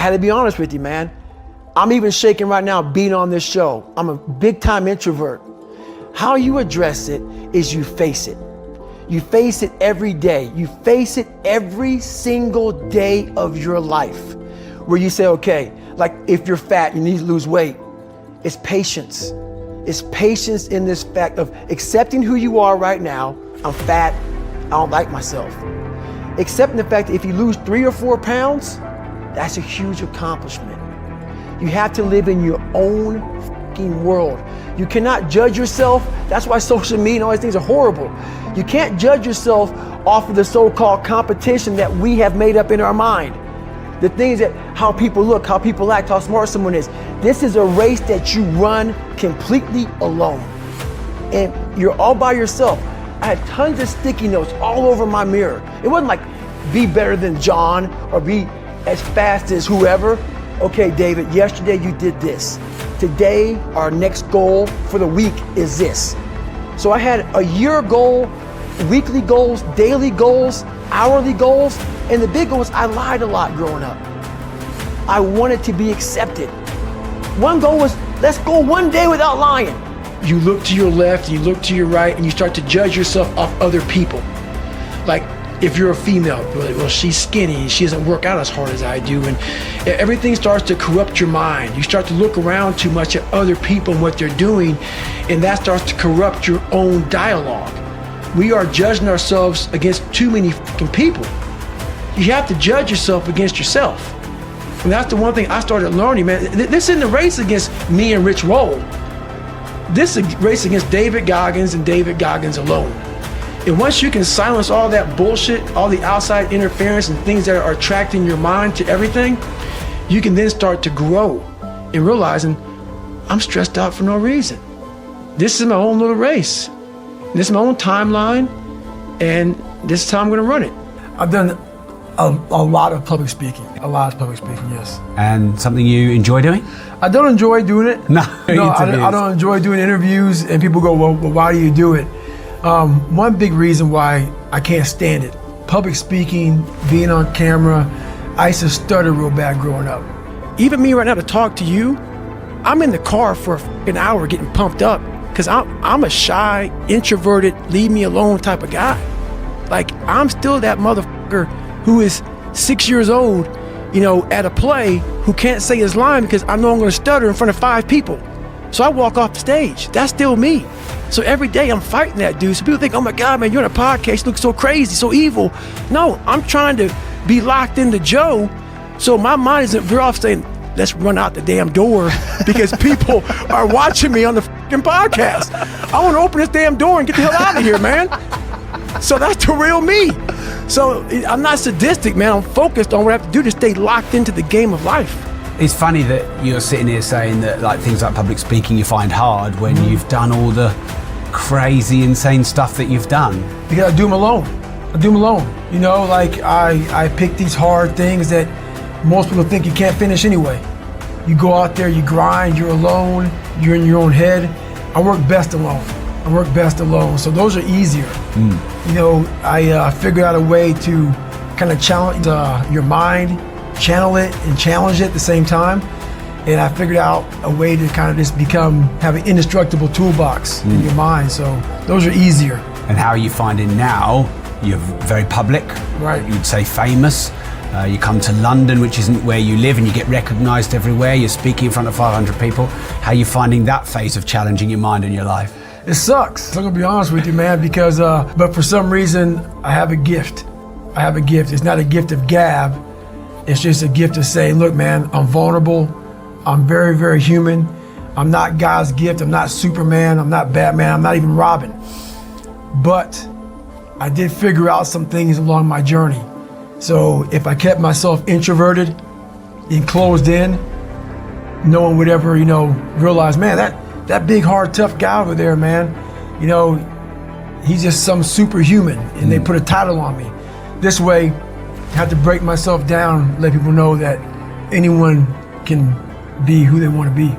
had to be honest with you, man. I'm even shaking right now being on this show. I'm a big time introvert. How you address it is you face it. You face it every day. You face it every single day of your life where you say, okay, like if you're fat, you need to lose weight. It's patience. It's patience in this fact of accepting who you are right now. I'm fat, I don't like myself. Accepting the fact that if you lose 3 or 4 pounds, that's a huge accomplishment. You have to live in your own fucking world. You cannot judge yourself. That's why social media and all these things are horrible. You can't judge yourself off of the so-called competition that we have made up in our mind. The things that, how people look, how people act, how smart someone is. This is a race that you run completely alone. And you're all by yourself. I had tons of sticky notes all over my mirror. It wasn't like, be better than John or be as fast as whoever. Okay, David, yesterday you did this. Today, our next goal for the week is this. So I had a year goal, weekly goals, daily goals, hourly goals, and the big goal was I lied a lot growing up. I wanted to be accepted. One goal was, let's go one day without lying. You look to your left, you look to your right, and you start to judge yourself off other people. Like, if you're a female, well, she's skinny, she doesn't work out as hard as I do, and everything starts to corrupt your mind. You start to look around too much at other people and what they're doing, and that starts to corrupt your own dialogue. We are judging ourselves against too many fucking people. You have to judge yourself against yourself. And that's the one thing I started learning, man. This isn't a race against me and Rich Roll. This is a race against David Goggins and David Goggins alone. And once you can silence all that bullshit, all the outside interference and things that are attracting your mind to everything, you can then start to grow in realizing I'm stressed out for no reason. This is my own little race. This is my own timeline, and this is how I'm going to run it. I've done a lot of public speaking. Yes. And something you enjoy doing? I don't enjoy doing it. No, I don't enjoy doing interviews, and people go, well, why do you do it? One big reason why I can't stand it, public speaking, being on camera, I used to stutter real bad growing up. Even me right now to talk to you, I'm in the car for an hour getting pumped up because I'm a shy, introverted, leave me alone type of guy. Like, I'm still that motherfucker who is 6 years old, you know, at a play who can't say his line because I know I'm going to stutter in front of 5 people. So I walk off the stage. That's still me. So every day I'm fighting that dude. So people think, oh my God, man, you're on a podcast, you look so crazy, so evil. No, I'm trying to be locked into Joe. So my mind isn't veer off saying, let's run out the damn door because people are watching me on the fucking podcast. I want to open this damn door and get the hell out of here, man. So that's the real me. So I'm not sadistic, man. I'm focused on what I have to do to stay locked into the game of life. It's funny that you're sitting here saying that like things like public speaking you find hard when you've done all the crazy, insane stuff that you've done. Because I do them alone. You know, like I pick these hard things that most people think you can't finish anyway. You go out there, you grind, you're alone, you're in your own head. I work best alone. So those are easier. You know, I figured out a way to kind of challenge your mind, channel it and challenge it at the same time. And I figured out a way to kind of just have an indestructible toolbox in your mind. So those are easier. And how are you finding now? You're very public, right? You'd say famous. You come to London, which isn't where you live, and you get recognized everywhere. You're speaking in front of 500 people. How are you finding that phase of challenging your mind and your life? It sucks. I'm gonna be honest with you, man, because, but for some reason, I have a gift. It's not a gift of gab. It's just a gift of saying, look, man, I'm vulnerable. I'm very, very human. I'm not God's gift. I'm not Superman. I'm not Batman. I'm not even Robin. But I did figure out some things along my journey. So if I kept myself introverted and closed in, no one would ever, you know, realize, man, that big, hard, tough guy over there, man, you know, he's just some superhuman, and they put a title on me. This way, I have to break myself down, let people know that anyone can be who they want to be.